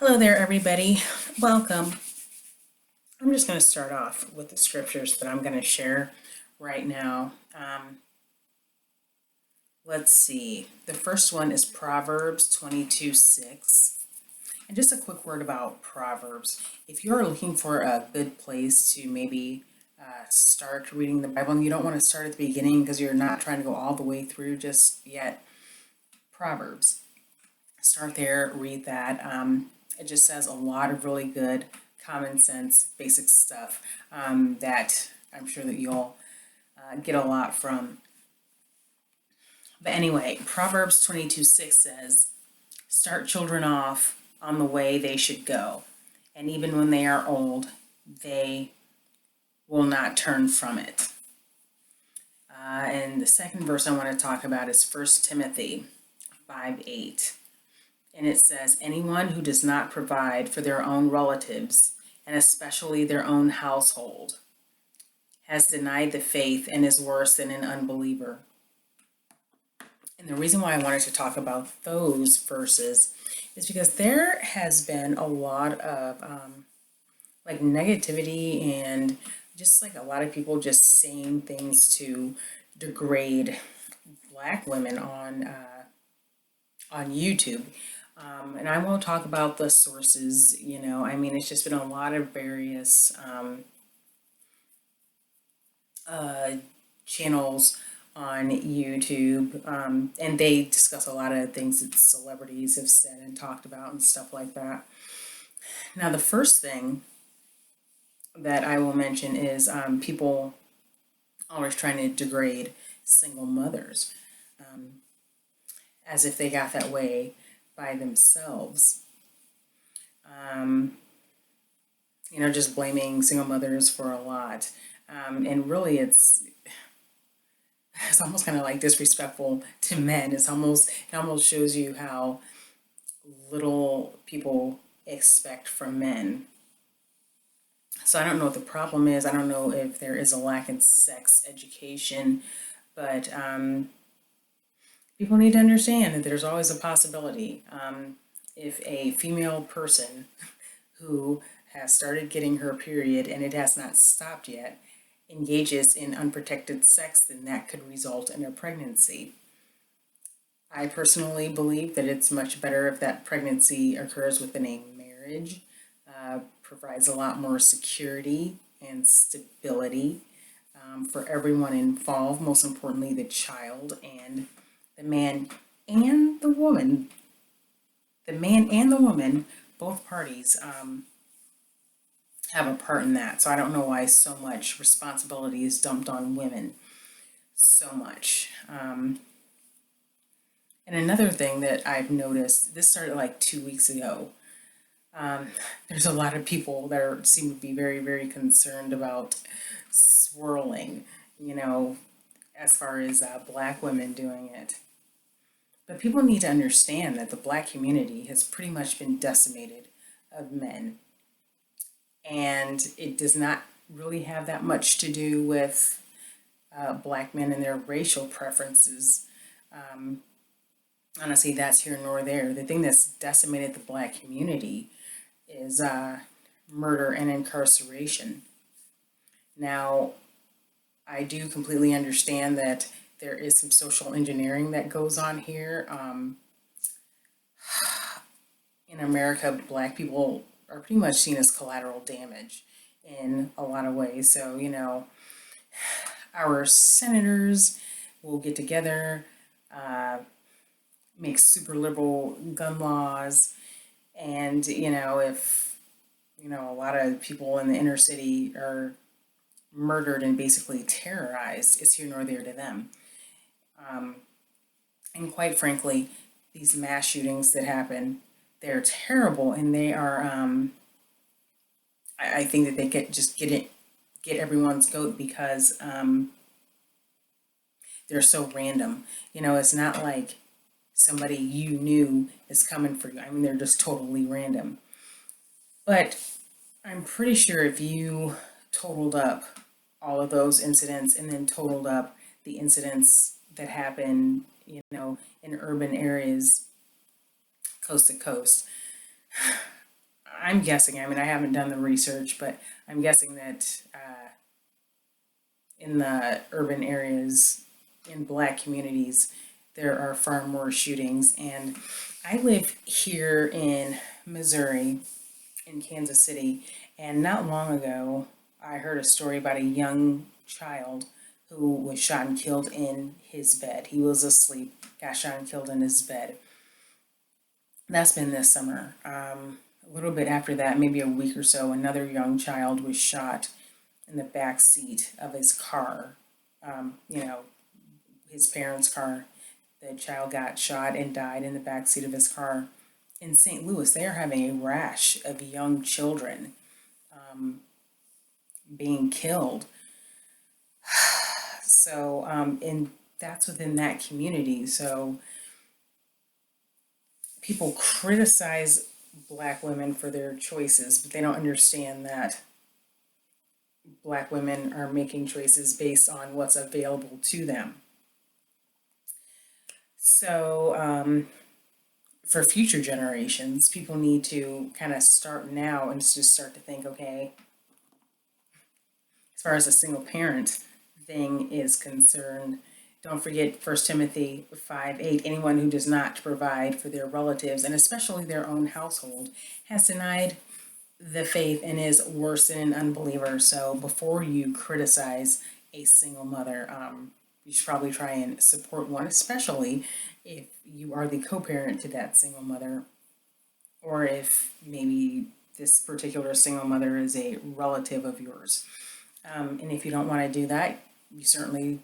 Hello there, everybody. Welcome. I'm just going to start off with the scriptures that I'm going to share right now. Let's see. The first one is Proverbs 22:6. And just a quick word about Proverbs. If you're looking for a good place to maybe start reading the Bible, and you don't want to start at the beginning because you're not trying to go all the way through just yet, Proverbs. Start there, read that. It just says a lot of really good common sense, basic stuff that I'm sure that you'll get a lot from. But anyway, Proverbs 22:6 says, start children off on the way they should go, and even when they are old, they will not turn from it. And the second verse I want to talk about is 1 Timothy 5:8. And it says, anyone who does not provide for their own relatives, and especially their own household, has denied the faith and is worse than an unbeliever. And the reason why I wanted to talk about those verses is because there has been a lot of like negativity and just like a lot of people just saying things to degrade Black women on YouTube. And I won't talk about the sources, I mean, it's just been a lot of various channels on YouTube, and they discuss a lot of things that celebrities have said and talked about and stuff like that. Now, the first thing that I will mention is people always trying to degrade single mothers, as if they got that way by themselves. Just blaming single mothers for a lot. And really it's almost kind of like disrespectful to men. It almost shows you how little people expect from men. So I don't know what the problem is. I don't know if there is a lack in sex education, but people need to understand that there's always a possibility. If a female person who has started getting her period and it has not stopped yet engages in unprotected sex, then that could result in a pregnancy. I personally believe that it's much better if that pregnancy occurs within a marriage, provides a lot more security and stability for everyone involved, most importantly the child and the man and the woman. The man and the woman, both parties, have a part in that. So I don't know why so much responsibility is dumped on women so much. And another thing that I've noticed, this started like 2 weeks ago. There's a lot of people that seem to be very, very concerned about swirling, as far as Black women doing it. But people need to understand that the Black community has pretty much been decimated of men. And it does not really have that much to do with Black men and their racial preferences. Honestly, that's here nor there. The thing that's decimated the Black community is murder and incarceration. Now, I do completely understand that there is some social engineering that goes on here. In America, Black people are pretty much seen as collateral damage in a lot of ways. So, our senators will get together, make super liberal gun laws, and, if, a lot of people in the inner city are murdered and basically terrorized, it's here nor there to them. And quite frankly, these mass shootings that happen, they're terrible, and they are, I think that they get everyone's goat because they're so random. It's not like somebody you knew is coming for you. I mean, they're just totally random. But I'm pretty sure if you totaled up all of those incidents and then totaled up the incidents that happen, in urban areas, coast to coast, I'm guessing, I mean, I haven't done the research, but I'm guessing that in the urban areas, in black communities, there are far more shootings. And I live here in Missouri, in Kansas City, and not long ago, I heard a story about a young child who was shot and killed in his bed. He was asleep, got shot and killed in his bed. That's been this summer. A little bit after that, maybe a week or so, another young child was shot in the back seat of his car. You know, his parents' car. The child got shot and died in the back seat of his car. In St. Louis, they are having a rash of young children being killed. So, and that's within that community. So, people criticize black women for their choices, but they don't understand that black women are making choices based on what's available to them. So, for future generations, people need to kind of start now and just start to think, okay, as far as a single parent thing is concerned, don't forget First Timothy 5:8. Anyone who does not provide for their relatives, and especially their own household, has denied the faith and is worse than an unbeliever. So before you criticize a single mother, you should probably try and support one, especially if you are the co-parent to that single mother, or if maybe this particular single mother is a relative of yours. And if you don't want to do that, you certainly,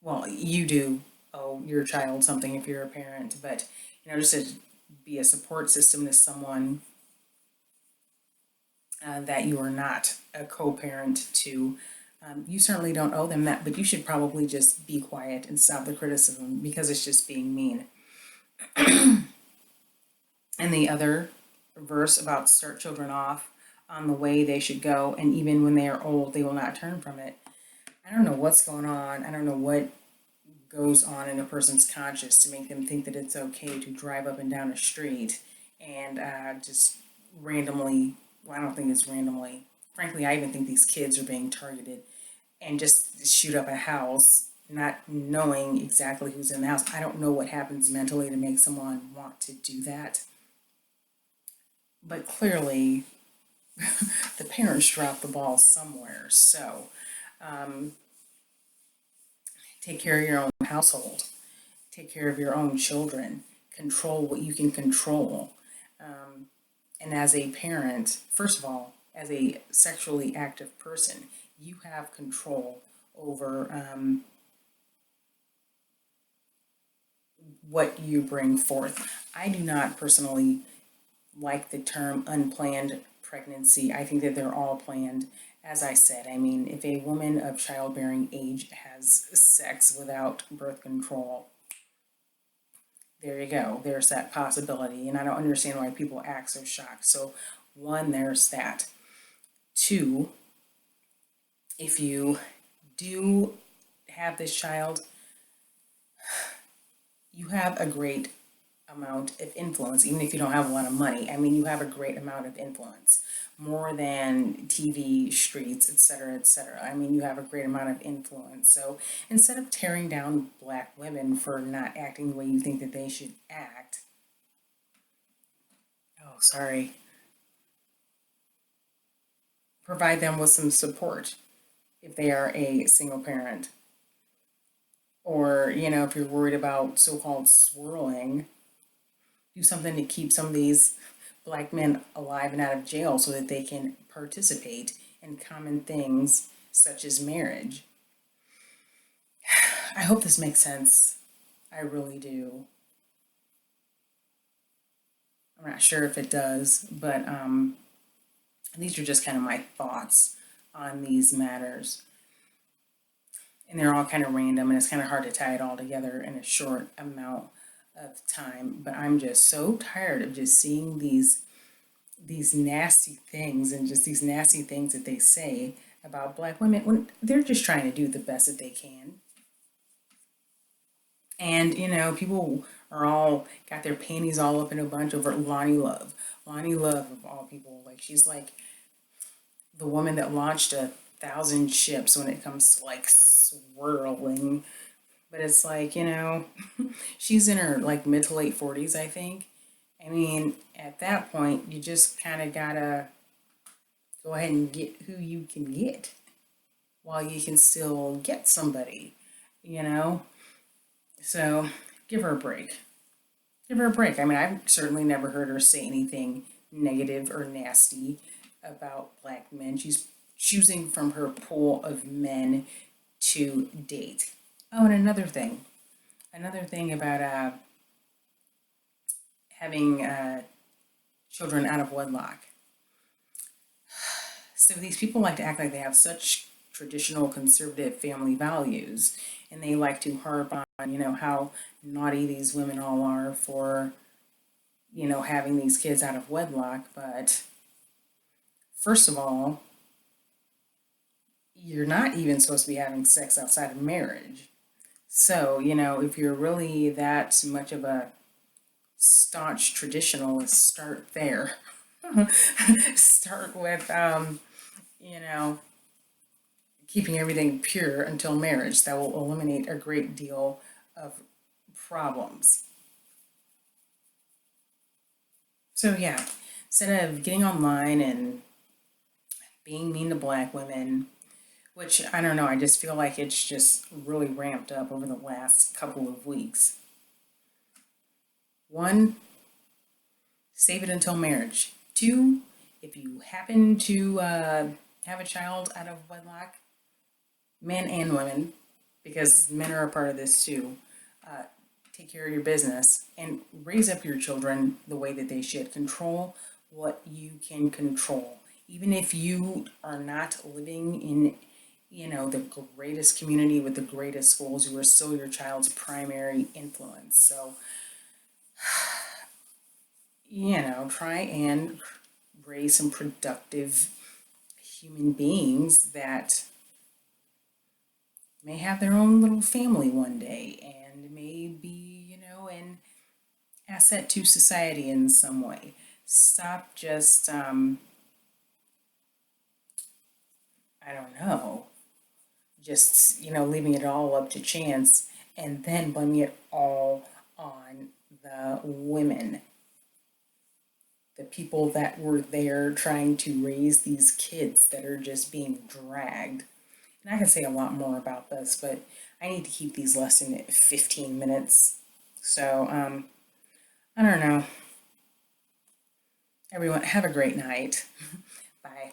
well, you do owe your child something if you're a parent, but just to be a support system to someone that you are not a co-parent to. You certainly don't owe them that, but you should probably just be quiet and stop the criticism because it's just being mean. And the other verse about start children off on the way they should go, and even when they are old, they will not turn from it. I don't know what's going on. I don't know what goes on in a person's conscience to make them think that it's okay to drive up and down a street and just randomly, well, I don't think it's randomly. Frankly, I even think these kids are being targeted and just shoot up a house, not knowing exactly who's in the house. I don't know what happens mentally to make someone want to do that. But clearly, the parents dropped the ball somewhere. So take care of your own household, take care of your own children, control what you can control. And as a parent, first of all, as a sexually active person, you have control over what you bring forth. I do not personally like the term unplanned pregnancy. I think that they're all planned. As I said, I mean, if a woman of childbearing age has sex without birth control, there you go. There's that possibility. And I don't understand why people act so shocked. So, one, there's that. Two, if you do have this child, you have a great amount of influence, even if you don't have a lot of money. I mean, you have a great amount of influence, more than TV, streets, etc., etc. I mean, you have a great amount of influence. So instead of tearing down black women for not acting the way you think that they should act, oh, sorry, provide them with some support if they are a single parent. Or, if you're worried about so called swirling, do something to keep some of these black men alive and out of jail so that they can participate in common things such as marriage. I hope this makes sense. I really do. I'm not sure if it does, but these are just kind of my thoughts on these matters. And they're all kind of random, and it's kind of hard to tie it all together in a short amount of time. But I'm just so tired of just seeing these nasty things and just these nasty things that they say about black women when they're just trying to do the best that they can. And people are all got their panties all up in a bunch over Lonnie Love. Lonnie Love, of all people, like she's like the woman that launched 1,000 ships when it comes to like swirling. But it's like, she's in her like mid to late 40s, I think. I mean, at that point, you just kind of gotta go ahead and get who you can get while you can still get somebody, you know? So give her a break. Give her a break. I mean, I've certainly never heard her say anything negative or nasty about black men. She's choosing from her pool of men to date. Oh, and another thing about having children out of wedlock. So these people like to act like they have such traditional conservative family values, and they like to harp on, how naughty these women all are for, having these kids out of wedlock. But first of all, you're not even supposed to be having sex outside of marriage. So, if you're really that much of a staunch traditionalist, start there. Start with, you know, keeping everything pure until marriage. That will eliminate a great deal of problems. So, yeah, instead of getting online and being mean to black women, which I don't know, I just feel like it's just really ramped up over the last couple of weeks. One, save it until marriage. Two, if you happen to have a child out of wedlock, men and women, because men are a part of this too, uh, take care of your business and raise up your children the way that they should. Control what you can control. Even if you are not living in, the greatest community with the greatest schools, you are still your child's primary influence. So, try and raise some productive human beings that may have their own little family one day and may be, an asset to society in some way. Stop just, I don't know, just, leaving it all up to chance and then blaming it all on the women, the people that were there trying to raise these kids that are just being dragged. And I can say a lot more about this, but I need to keep these less than 15 minutes. So, I don't know. Everyone, have a great night. Bye.